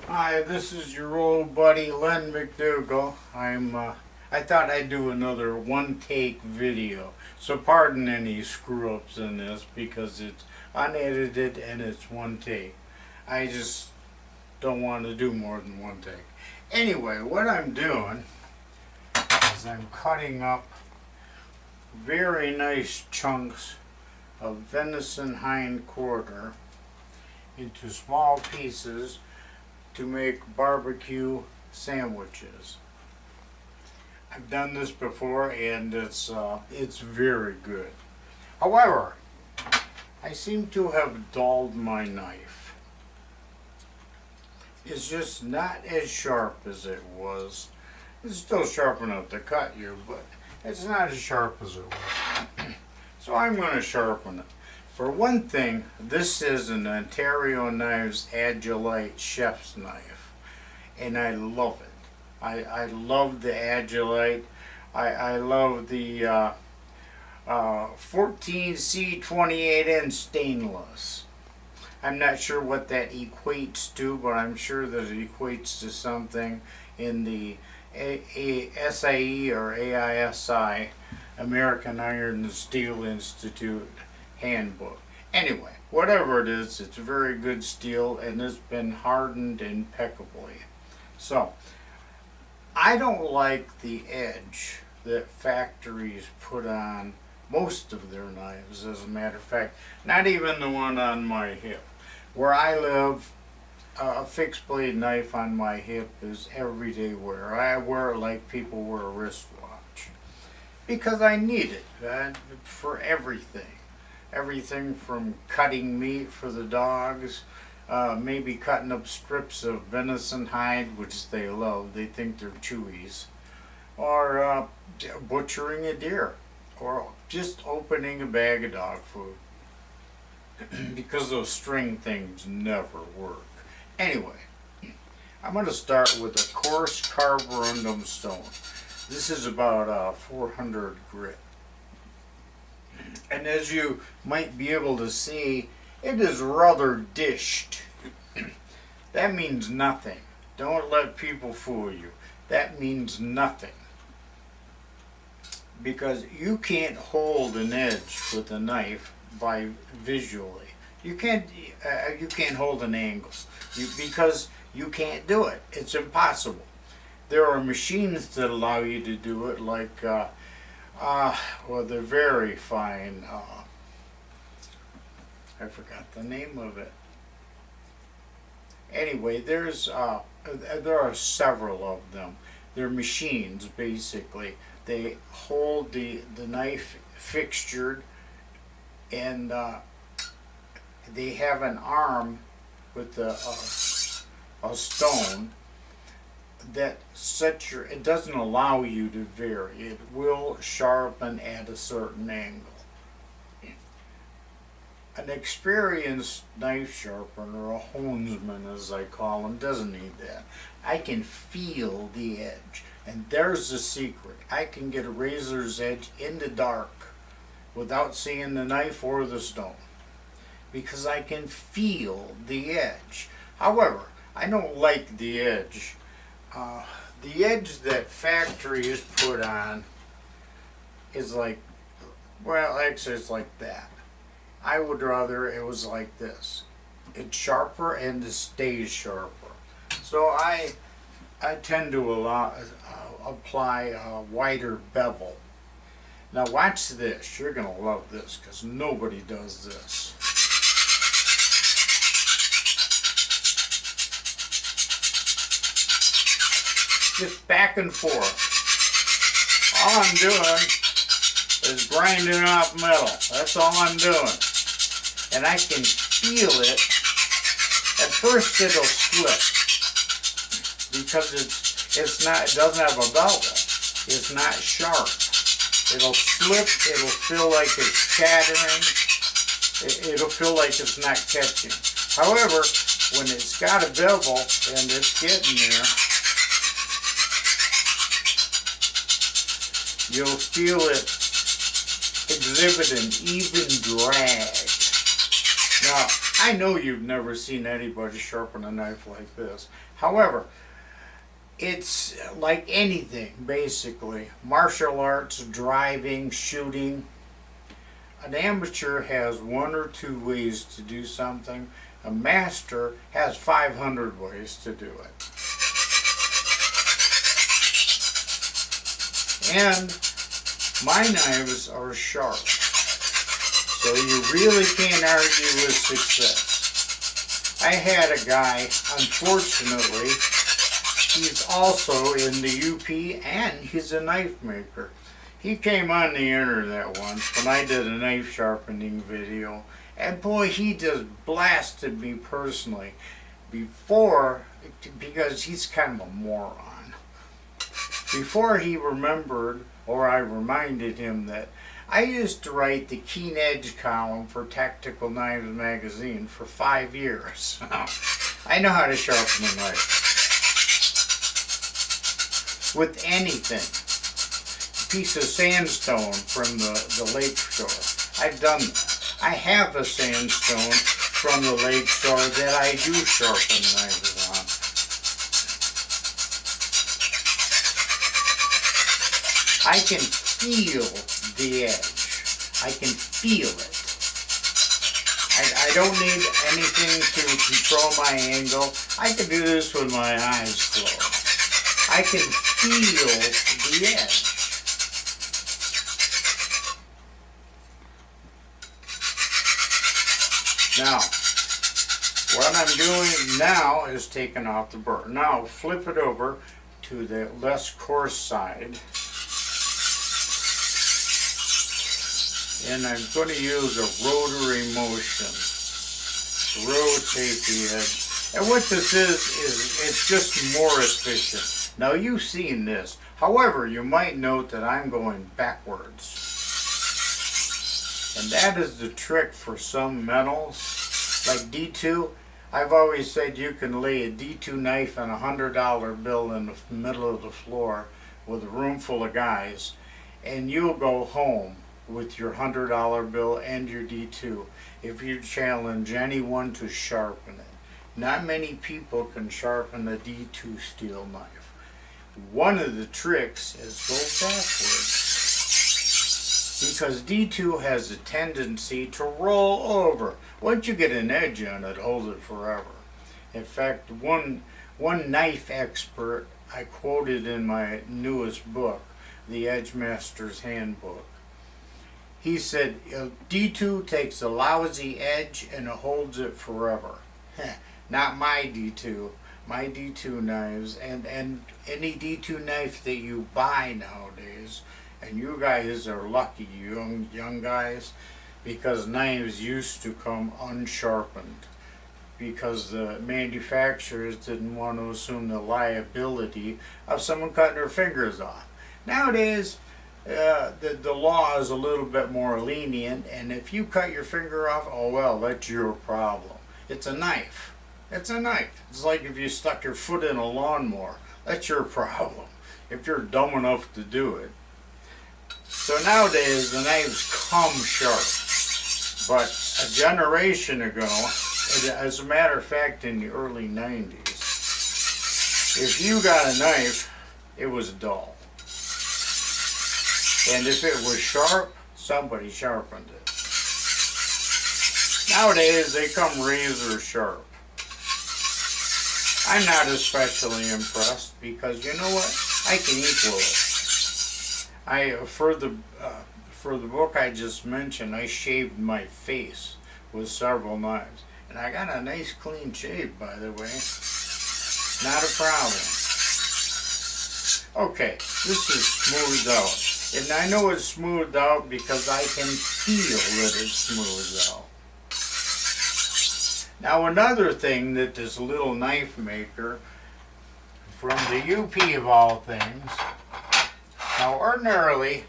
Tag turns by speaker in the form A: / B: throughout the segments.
A: Hi, this is your old buddy Len McDougall. I thought I'd do another one-take video. So pardon any screw-ups in this because it's unedited and it's one take. I just don't want to do more than one take. Anyway, what I'm doing is I'm cutting up very nice chunks of venison hind quarter into small pieces to make barbecue sandwiches. I've done this before and it's very good. However, I seem to have dulled my knife. It's just not as sharp as it was. It's still sharp enough to cut you, but it's not as sharp as it was. So I'm going to sharpen it. For one thing, this is an Ontario Knives Adgelite chef's knife, and I love it. I love the Adgelite. I love the 14C28N stainless. I'm not sure what that equates to, but I'm sure that it equates to something in the SIE or AISI, American Iron and Steel Institute handbook. Anyway, whatever it is, it's very good steel and it's been hardened impeccably. So, I don't like the edge that factories put on most of their knives, as a matter of fact. Not even the one on my hip. Where I live, a fixed blade knife on my hip is everyday wear. I wear it like people wear a wristwatch. Because I need it for everything. Everything from cutting meat for the dogs, maybe cutting up strips of venison hide, which they love, they think they're chewies, or butchering a deer, or just opening a bag of dog food. Because those string things never work. Anyway, I'm going to start with a coarse carborundum stone. This is about 400 grit. And as you might be able to see, it is rather dished. That means nothing. Don't let people fool you. That means nothing. Because you can't hold an edge with a knife by visually. You can't hold an angle because you can't do it. It's impossible. There are machines that allow you to do it, like well, they're very fine. I forgot the name of it. Anyway, there are several of them. They're machines, basically. They hold the knife fixtured, and they have an arm with a stone that sets your, it doesn't allow you to vary. It will sharpen at a certain angle. An experienced knife sharpener, a honesman as I call them, doesn't need that. I can feel the edge, and there's the secret. I can get a razor's edge in the dark without seeing the knife or the stone, because I can feel the edge. However, I don't like the edge. The edge that factories put on is like, well, actually it's like that. I would rather it was like this. It's sharper and it stays sharper. So I tend to apply a wider bevel. Now watch this. You're going to love this because nobody does this. Just back and forth. All I'm doing is grinding off metal. That's all I'm doing. And I can feel it. At first it'll slip because it doesn't have a velvet. It's not sharp. It'll slip, it'll feel like it's chattering. It'll feel like it's not catching. However, when it's got a bevel and it's getting there, you'll feel it exhibit an even drag. Now, I know you've never seen anybody sharpen a knife like this. However, it's like anything, basically. Martial arts, driving, shooting. An amateur has one or two ways to do something. A master has 500 ways to do it. And my knives are sharp. So you really can't argue with success. I had a guy, unfortunately, he's also in the UP and he's a knife maker. He came on the internet once when I did a knife sharpening video, and boy, he just blasted me personally because he's kind of a moron. Before he remembered, or I reminded him that I used to write the Keen Edge column for Tactical Knives magazine for 5 years. I know how to sharpen a knife. With anything. A piece of sandstone from the lake shore. I've done that. I have a sandstone from the lake shore that I do sharpen knives on. I can feel the edge. I can feel it. I don't need anything to control my angle. I can do this with my eyes closed. I can feel the edge. Now, what I'm doing now is taking off the burr. Now, flip it over to the less coarse side. And I'm going to use a rotary motion. Rotate the edge. And what this is it's just more efficient. Now you've seen this. However, you might note that I'm going backwards. And that is the trick for some metals. Like D2, I've always said you can lay a D2 knife and a $100 bill in the middle of the floor with a room full of guys, and you'll go home with your $100 bill and your D2 if you challenge anyone to sharpen it. Not many people can sharpen a D2 steel knife. One of the tricks is go backwards, because D2 has a tendency to roll over. Once you get an edge on it, hold it forever. In fact, one knife expert I quoted in my newest book, the EDGEMASTER'S HANDBOok, he said, D2 takes a lousy edge and it holds it forever. Not my D2. My D2 knives, and any D2 knife that you buy nowadays, and you guys are lucky, you young guys, because knives used to come unsharpened because the manufacturers didn't want to assume the liability of someone cutting their fingers off. Nowadays, the law is a little bit more lenient, and if you cut your finger off, oh well, that's your problem. It's a knife. It's a knife. It's like if you stuck your foot in a lawnmower. That's your problem, if you're dumb enough to do it. So nowadays, the knives come sharp. But a generation ago, as a matter of fact, in the early 90s, if you got a knife, it was dull. And if it was sharp, somebody sharpened it. Nowadays, they come razor sharp. I'm not especially impressed because you know what? I can equal it. For the book I just mentioned, I shaved my face with several knives. And I got a nice clean shave, by the way. Not a problem. Okay, this is smoothed out. And I know it's smoothed out because I can feel that it's smoothed out. Now another thing that this little knife maker from the UP of all things, now ordinarily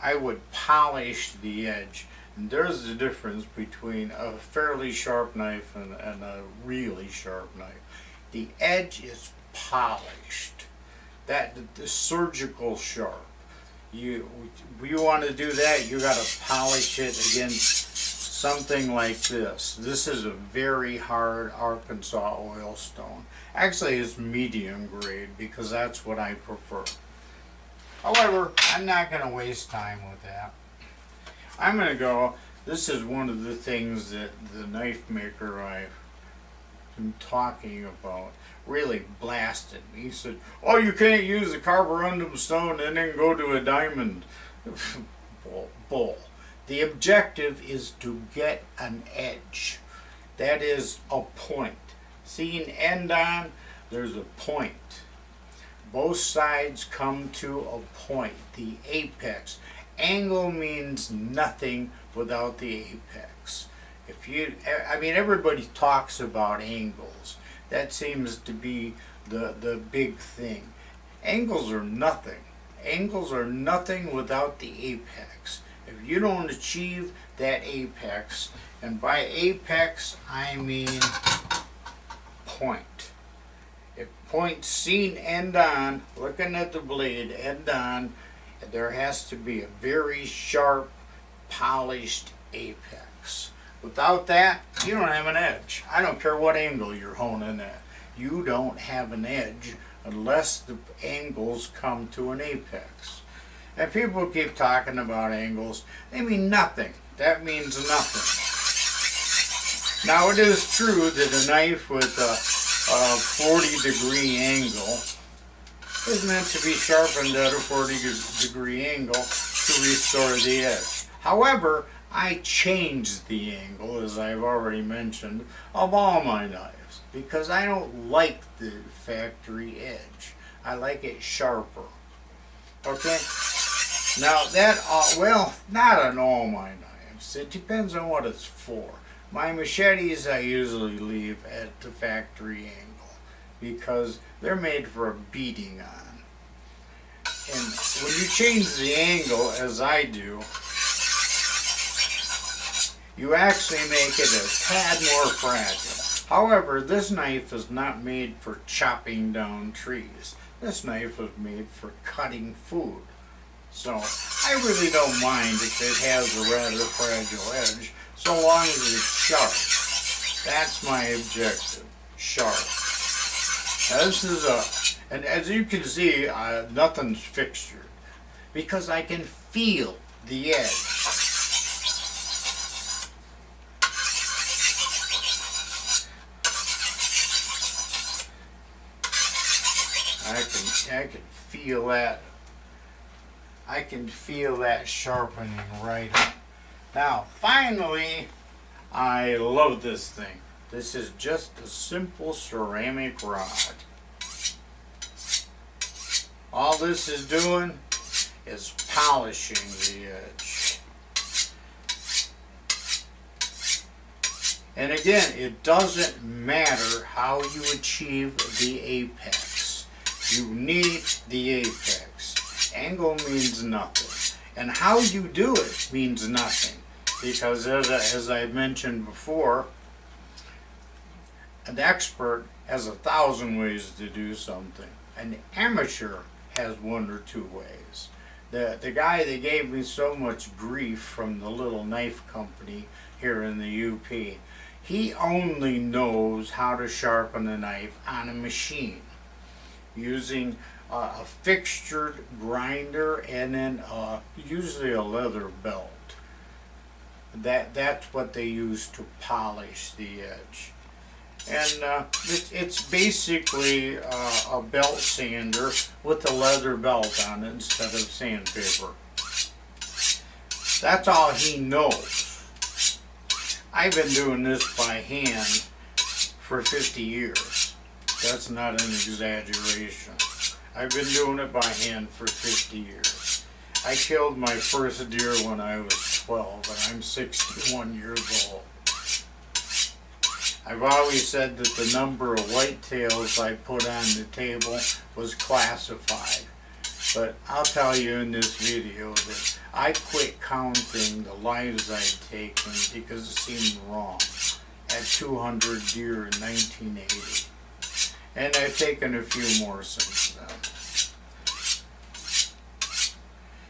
A: I would polish the edge. And there's the difference between a fairly sharp knife and a really sharp knife. The edge is polished. The surgical sharp. You want to do that, you got to polish it against something like this. This is a very hard Arkansas oil stone. Actually, it's medium grade because that's what I prefer. However, I'm not going to waste time with that. I'm going to go, this is one of the things that the knife maker I've been talking about really blasted me. He said, oh, you can't use a carborundum stone and then go to a diamond. Bull. The objective is to get an edge. That is a point. See an end on? There's a point. Both sides come to a point, the apex. Angle means nothing without the apex. If you, I mean, everybody talks about angles. That seems to be the big thing. Angles are nothing. Angles are nothing without the apex. If you don't achieve that apex, and by apex I mean point. If point seen end on, looking at the blade end on, there has to be a very sharp, polished apex. Without that, you don't have an edge. I don't care what angle you're honing at. You don't have an edge unless the angles come to an apex. And people keep talking about angles. They mean nothing. That means nothing. Now it is true that a knife with a 40-degree angle is meant to be sharpened at a 40-degree angle to restore the edge. However, I changed the angle, as I've already mentioned, of all my knives because I don't like the factory edge. I like it sharper. Okay? Now that, well, not on all my knives. It depends on what it's for. My machetes I usually leave at the factory angle because they're made for a beating on. And when you change the angle, as I do, you actually make it a tad more fragile. However, this knife is not made for chopping down trees. This knife was made for cutting food. So I really don't mind if it has a rather fragile edge, so long as it's sharp. That's my objective, sharp. Now this is and as you can see, nothing's fixtured, because I can feel the edge. I can feel that. I can feel that sharpening right up. Now, finally, I love this thing. This is just a simple ceramic rod. All this is doing is polishing the edge. And again, it doesn't matter how you achieve the apex. You need the apex. Angle means nothing. And how you do it means nothing. Because as I mentioned before, an expert has 1,000 ways to do something. An amateur has 1 or 2 ways. The guy that gave me so much grief from the little knife company here in the UP, he only knows how to sharpen a knife on a machine using a fixtured grinder and then usually a leather belt. That's what they use to polish the edge. And it's basically a belt sander with a leather belt on it instead of sandpaper. That's all he knows. I've been doing this by hand for 50 years. That's not an exaggeration. I've been doing it by hand for 50 years. I killed my first deer when I was 12, and I'm 61 years old. I've always said that the number of whitetails I put on the table was classified. But I'll tell you in this video that I quit counting the lives I'd taken because it seemed wrong at 200 deer in 1980. And I've taken a few more since then.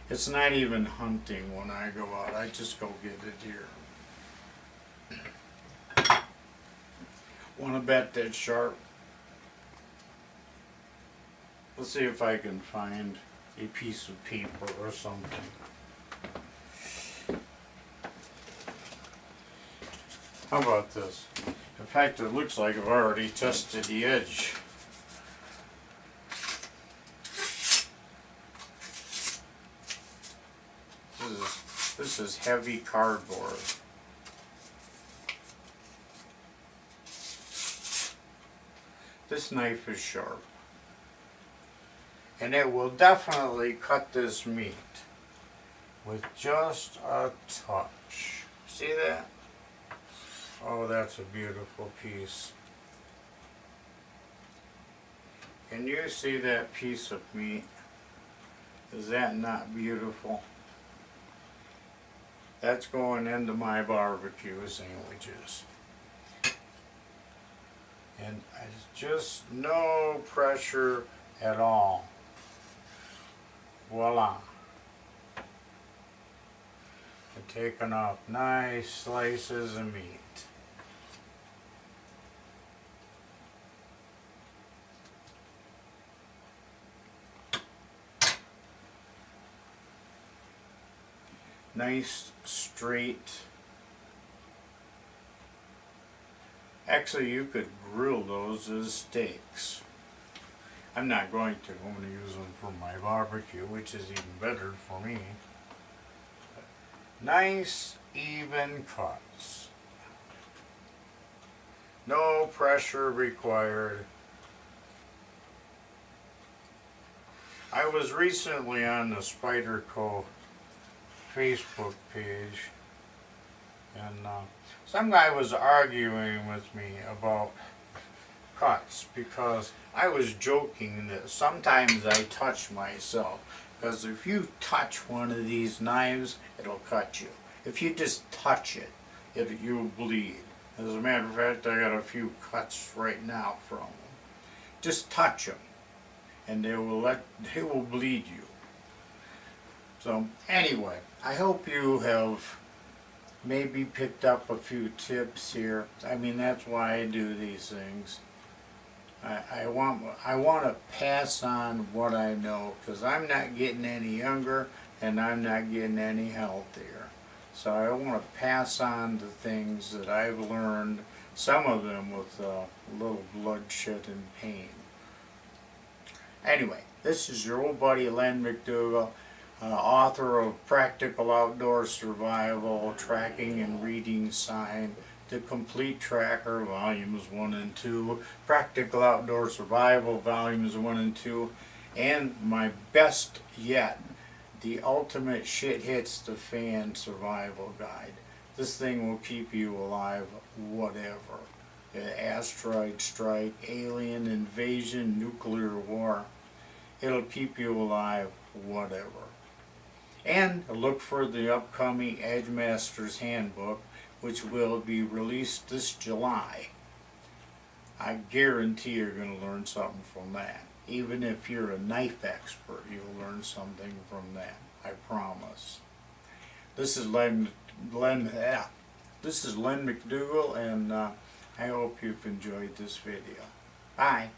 A: It's not even hunting when I go out. I just go get a deer. Want to bet that's sharp? Let's see if I can find a piece of paper or something. How about this? In fact, it looks like I've already tested the edge. This is heavy cardboard. This knife is sharp. And it will definitely cut this meat with just a touch. See that? Oh, that's a beautiful piece. Can you see that piece of meat? Is that not beautiful? That's going into my barbecue sandwiches. And just no pressure at all. Voila. And taking off nice slices of meat. Nice straight. Actually, you could grill those as steaks. I'm not going to. I'm going to use them for my barbecue, which is even better for me. Nice, even cuts. No pressure required. I was recently on the Spyderco Facebook page, and some guy was arguing with me about cuts because I was joking that sometimes I touch myself, because if you touch one of these knives, it'll cut you. If you just touch it, you'll bleed. As a matter of fact, I got a few cuts right now from them. Just touch them, and they will bleed you. So anyway, I hope you have maybe picked up a few tips here. I mean, that's why I do these things. I want to pass on what I know, because I'm not getting any younger and I'm not getting any healthier. So I want to pass on the things that I've learned, some of them with a little bloodshed and pain. Anyway, this is your old buddy Len McDougall, author of Practical Outdoor Survival, Tracking and Reading Sign, The Complete Tracker, Volumes 1 and 2, Practical Outdoor Survival, Volumes 1 and 2, and my best yet, The Ultimate Shit Hits the Fan Survival Guide. This thing will keep you alive, whatever. Asteroid strike, alien invasion, nuclear war. It'll keep you alive, whatever. And look for the upcoming EDGEMASTER'S HANDBOok, which will be released this July. I guarantee you're going to learn something from that. Even if you're a knife expert, you'll learn something from that. I promise. This is Len McDougall, and I hope you've enjoyed this video. Bye.